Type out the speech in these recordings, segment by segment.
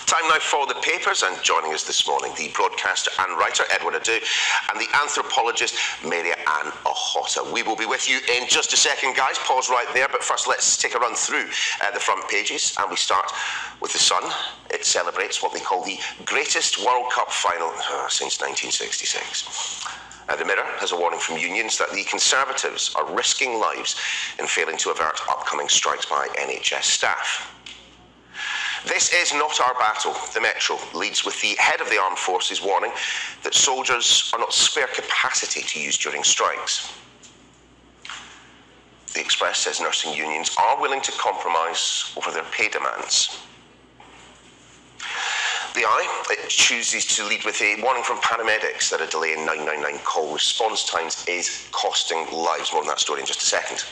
Time now for the papers, and joining us this morning, the broadcaster and writer Edward Adu and the anthropologist Mary-Anne Ochota. We will be with you in just a second, guys. Pause right there, but first let's take a run through the front pages, and we start with The Sun. It celebrates what they call the greatest World Cup final since 1966. The Mirror has a warning from unions that the Conservatives are risking lives in failing to avert upcoming strikes by NHS staff. This is not our battle. The Metro leads with the head of the armed forces warning that soldiers are not spare capacity to use during strikes. The Express says nursing unions are willing to compromise over their pay demands. The Eye, it chooses to lead with a warning from paramedics that a delay in 999 call response times is costing lives. More on that story in just a second.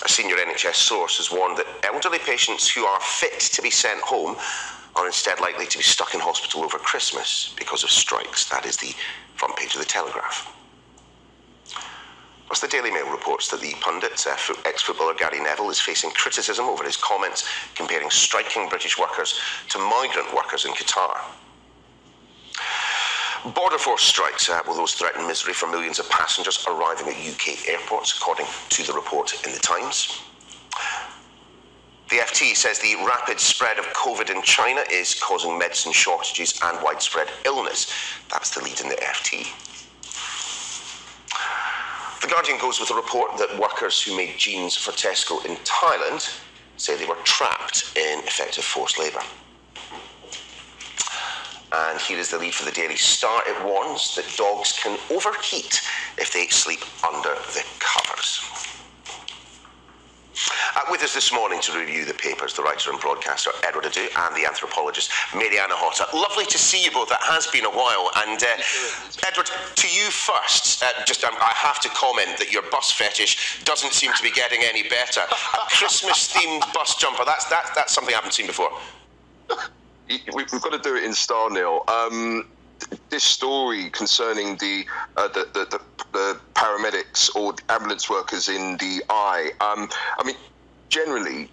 A senior NHS source has warned that elderly patients who are fit to be sent home are instead likely to be stuck in hospital over Christmas because of strikes. That is the front page of the Telegraph. Plus, the Daily Mail reports that the pundit, ex-footballer Gary Neville, is facing criticism over his comments comparing striking British workers to migrant workers in Qatar. Border Force strikes will those threaten misery for millions of passengers arriving at UK airports, according to the report in The Times. The FT says the rapid spread of COVID in China is causing medicine shortages and widespread illness. That's the lead in the FT. The Guardian goes with a report that workers who made jeans for Tesco in Thailand say they were trapped in effective forced labour. And here is the lead for the Daily Star. It warns that dogs can overheat if they sleep under the covers. With us this morning to review the papers, the writer and broadcaster Edward Adu and the anthropologist Mary-Anne Ochota. Lovely to see you both. It has been a while. And Edward, to you first. I have to comment that your bus fetish doesn't seem to be getting any better. A Christmas-themed bus jumper. That's something I haven't seen before. We've got to do it in style, Neil. This story concerning the paramedics or ambulance workers in the Eye. I mean, generally,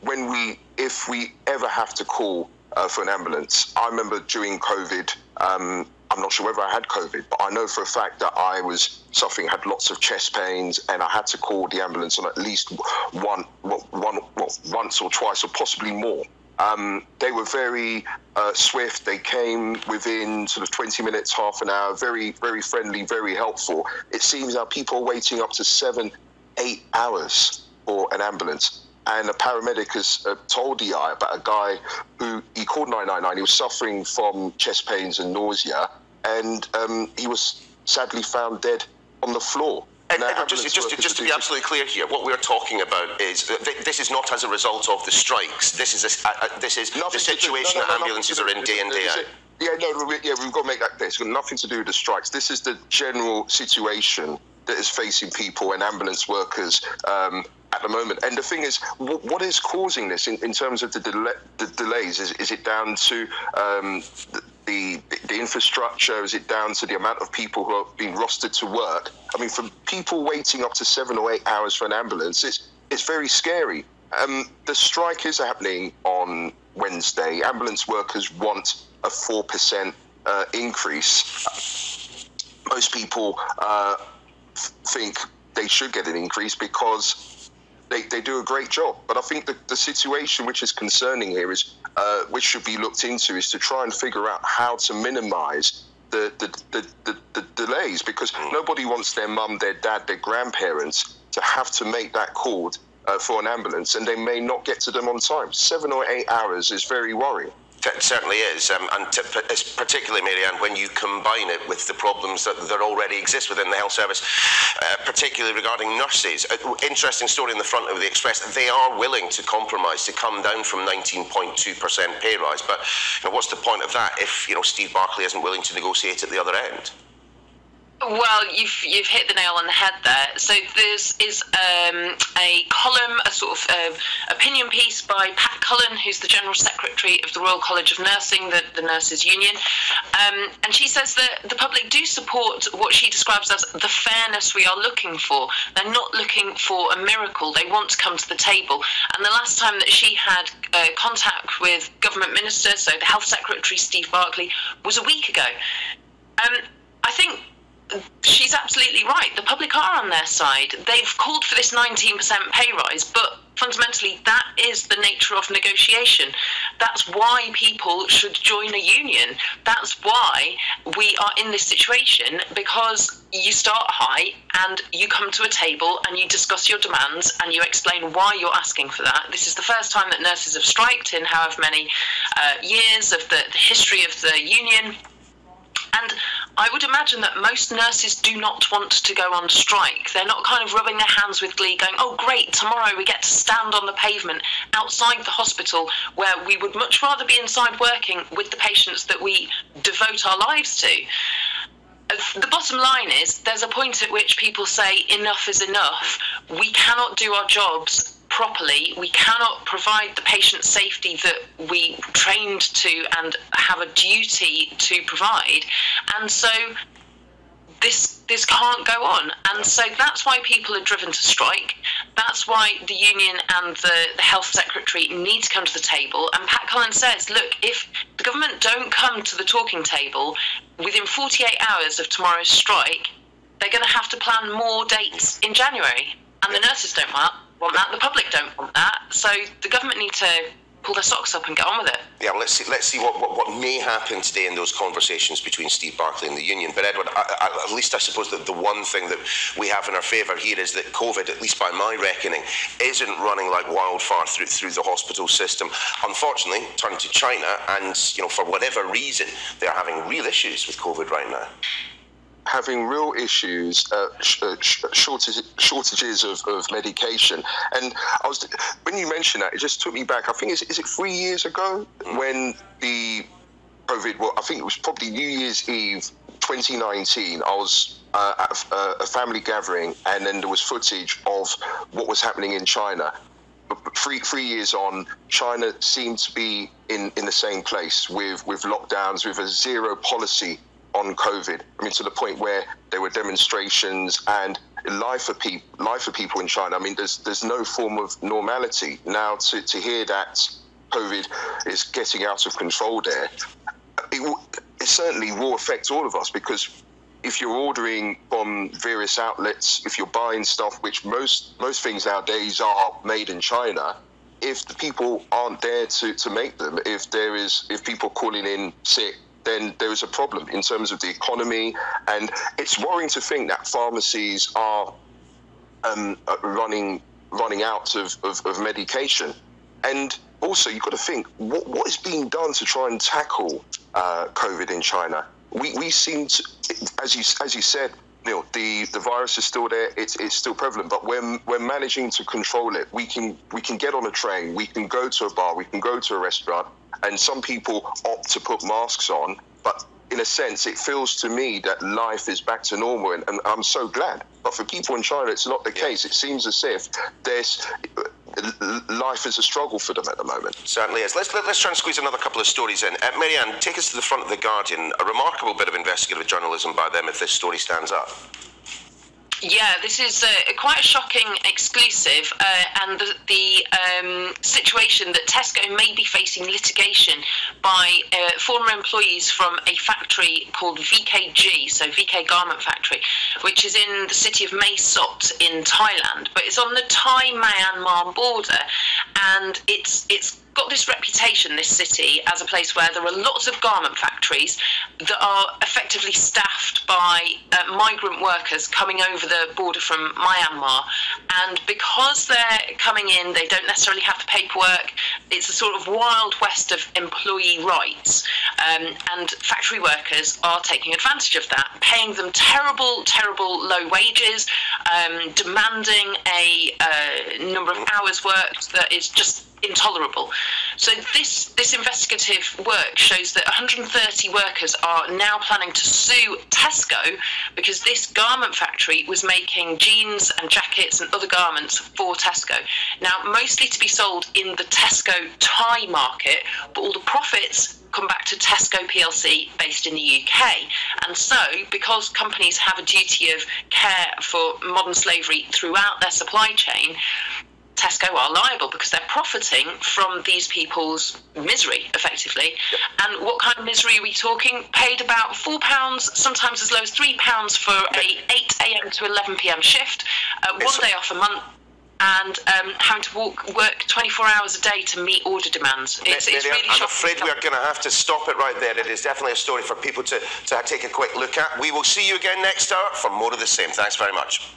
if we ever have to call for an ambulance, I remember during COVID. I'm not sure whether I had COVID, but I know for a fact that I was suffering, had lots of chest pains, and I had to call the ambulance on at least once or twice, or possibly more. They were very swift. They came within sort of 20 minutes, half an hour, very, very friendly, very helpful. It seems now people are waiting up to 7-8 hours for an ambulance. And a paramedic has told the Eye about a guy who he called 999. He was suffering from chest pains and nausea, and he was sadly found dead on the floor. Just to be absolutely clear here, what we're talking about is this is not as a result of the strikes. This is the situation that ambulances are in day in, day out. We've got to make that clear. It's got nothing to do with the strikes. This is the general situation that is facing people and ambulance workers at the moment. And the thing is, what is causing this in terms of the delays? Is it down to the infrastructure? Is it down to the amount of people who are being rostered to work? I mean, for people waiting up to 7 or 8 hours for an ambulance, it's very scary. The strike is happening on Wednesday. Ambulance workers want a 4% increase. Most people think they should get an increase because they do a great job. But I think the situation which is concerning here is, which should be looked into, is to try and figure out how to minimise the delays, because nobody wants their mum, their dad, their grandparents to have to make that call for an ambulance, and they may not get to them on time. 7 or 8 hours is very worrying. It certainly is, and particularly, Mary-Anne, when you combine it with the problems that already exist within the health service, particularly regarding nurses. Interesting story in the front of the Express. They are willing to compromise to come down from 19.2% pay rise, but what's the point of that if Steve Barclay isn't willing to negotiate at the other end? Well, you've hit the nail on the head there. So this is a column, a sort of opinion piece by Pat Cullen, who's the General Secretary of the Royal College of Nursing, the Nurses Union. And she says that the public do support what she describes as the fairness we are looking for. They're not looking for a miracle. They want to come to the table. And the last time that she had contact with government ministers, so the Health Secretary, Steve Barclay, was a week ago. I think she's absolutely right. The public are on their side. They've called for this 19% pay rise, but fundamentally that is the nature of negotiation. That's why people should join a union. That's why we are in this situation, because you start high and you come to a table and you discuss your demands and you explain why you're asking for that. This is the first time that nurses have striked in however many years of the history of the union. And I would imagine that most nurses do not want to go on strike. They're not kind of rubbing their hands with glee going, oh great, tomorrow we get to stand on the pavement outside the hospital where we would much rather be inside working with the patients that we devote our lives to. The bottom line is there's a point at which people say enough is enough. We cannot do our jobs properly. We cannot provide the patient safety that we trained to and have a duty to provide, and so this can't go on. And so that's why people are driven to strike. That's why the union and the health secretary need to come to the table. And Pat Cullen says, look, if the government don't come to the talking table within 48 hours of tomorrow's strike, they're going to have to plan more dates in January. And the nurses don't want that, the public don't want that, so the government need to pull their socks up and get on with it. Yeah, well, let's see what may happen today in those conversations between Steve Barclay and the union. But Edward, at least I suppose that the one thing that we have in our favour here is that COVID, at least by my reckoning, isn't running like wildfire through the hospital system. Unfortunately, turning to China, and for whatever reason, they are having real issues with COVID right now. Having real issues, shortages of medication. And when you mentioned that, it just took me back. I think, is it 3 years ago when the COVID, well, I think it was probably New Year's Eve 2019, I was at a family gathering, and then there was footage of what was happening in China. Three years on, China seemed to be in the same place with lockdowns, with a zero policy on COVID. I mean, to the point where there were demonstrations and life for people in China. I mean, there's no form of normality. Now, to hear that COVID is getting out of control there, it certainly will affect all of us, because if you're ordering from various outlets, if you're buying stuff, which most things nowadays are made in China, if the people aren't there to make them, if people calling in sick, then there is a problem in terms of the economy. And it's worrying to think that pharmacies are running out of medication. And also, you've got to think, what is being done to try and tackle COVID in China? We seem to, as you said, Neil, the virus is still there. It's still prevalent, but we're managing to control it. We can get on a train, we can go to a bar, we can go to a restaurant, and some people opt to put masks on. But in a sense, it feels to me that life is back to normal, and I'm so glad. But for people in China, it's not the case. It seems as if life is a struggle for them at the moment. Certainly is. Let's try and squeeze another couple of stories in. Mary-Anne, take us to the front of The Guardian. A remarkable bit of investigative journalism by them if this story stands up. Yeah, this is quite a shocking exclusive, and the situation that Tesco may be facing litigation by former employees from a factory called VKG, so VK Garment Factory, which is in the city of Mae Sot in Thailand, but it's on the Thai-Myanmar border, and it's got this reputation, this city, as a place where there are lots of garment factories that are effectively staffed by migrant workers coming over the border from Myanmar. And because they're coming in, they don't necessarily have the paperwork. It's a sort of wild west of employee rights. And factory workers are taking advantage of that, paying them terrible low wages, demanding a number of hours worked that is just intolerable. So this investigative work shows that 130 workers are now planning to sue Tesco because this garment factory was making jeans and jackets and other garments for Tesco. Now, mostly to be sold in the Tesco Thai market, but all the profits come back to Tesco PLC based in the UK. And so, because companies have a duty of care for modern slavery throughout their supply chain, Tesco are liable because they're profiting from these people's misery, effectively. And what kind of misery are we talking? Paid about £4, sometimes as low as £3 for a 8 a.m. to 11 p.m. shift, one day off a month, and having to work 24 hours a day to meet order demands. It's really shocking. I'm afraid we are going to have to stop it right there. It is definitely a story for people to take a quick look at. We will see you again next hour for more of the same. Thanks very much.